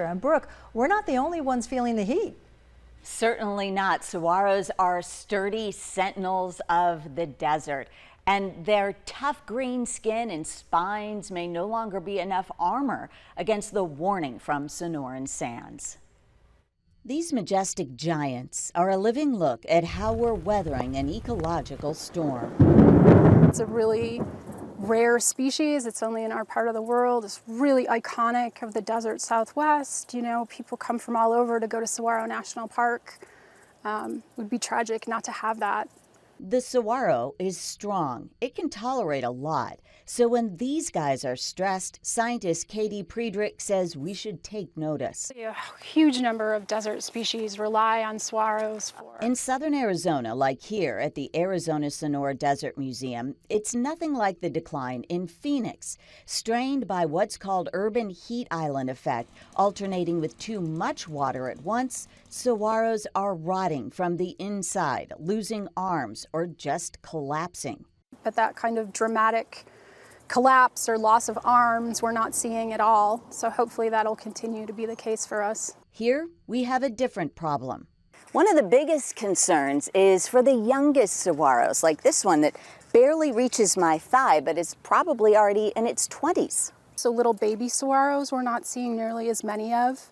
And Brooke, we're not the only ones feeling the heat. Certainly not. Saguaros are sturdy sentinels of the desert, and their tough green skin and spines may no longer be enough armor against the warning from Sonoran sands. These majestic giants are a living look at how we're weathering an ecological storm. It's a really rare species. It's only in our part of the world. It's really iconic of the desert Southwest. You know, people come from all over to go to Saguaro National Park. Would be tragic not to have that. The saguaro is strong. It can tolerate a lot. So when these guys are stressed, scientist Katie Priedrich says we should take notice. A huge number of desert species rely on saguaros for. In southern Arizona, like here at the Arizona Sonora Desert Museum, it's nothing like the decline in Phoenix. Strained by what's called urban heat island effect, alternating with too much water at once, saguaros are rotting from the inside, losing arms or just collapsing. But that kind of dramatic collapse or loss of arms we're not seeing at all. So hopefully that'll continue to be the case for us. Here we have a different problem. One of the biggest concerns is for the youngest saguaros, like this one that barely reaches my thigh, but is probably already in its 20s. So little baby saguaros we're not seeing nearly as many of.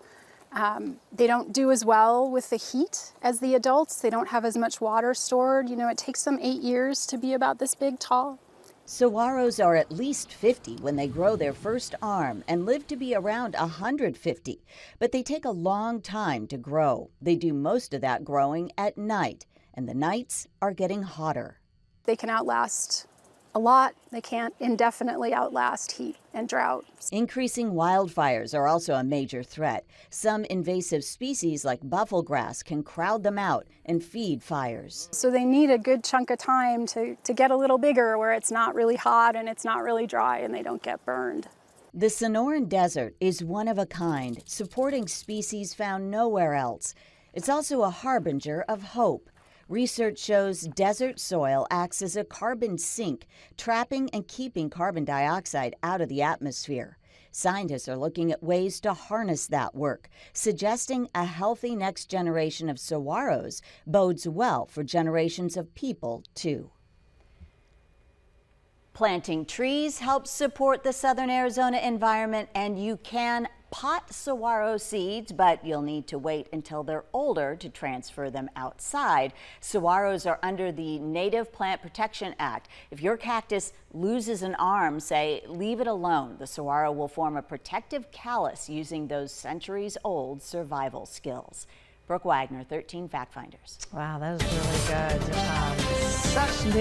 They don't do as well with the heat as the adults. They don't have as much water stored. You know, it takes them 8 years to be about this big tall. Saguaros are at least 50 when they grow their first arm and live to be around 150. But they take a long time to grow. They do most of that growing at night, and the nights are getting hotter. They can outlast a lot. They can't indefinitely outlast heat and drought. Increasing wildfires are also a major threat. Some invasive species like bufflegrass can crowd them out and feed fires. So they need a good chunk of time to get a little bigger where it's not really hot and it's not really dry and they don't get burned. The Sonoran Desert is one of a kind, supporting species found nowhere else. It's also a harbinger of hope. Research shows desert soil acts as a carbon sink, trapping and keeping carbon dioxide out of the atmosphere. Scientists are looking at ways to harness that work, suggesting a healthy next generation of saguaros bodes well for generations of people, too. Planting trees helps support the southern Arizona environment, and you can pot saguaro seeds, but you'll need to wait until they're older to transfer them outside. Saguaros are under the Native Plant Protection Act. If your cactus loses an arm, say, leave it alone. The saguaro will form a protective callus using those centuries-old survival skills. Brooke Wagner, 13 Fact Finders. Wow, that was really good. Such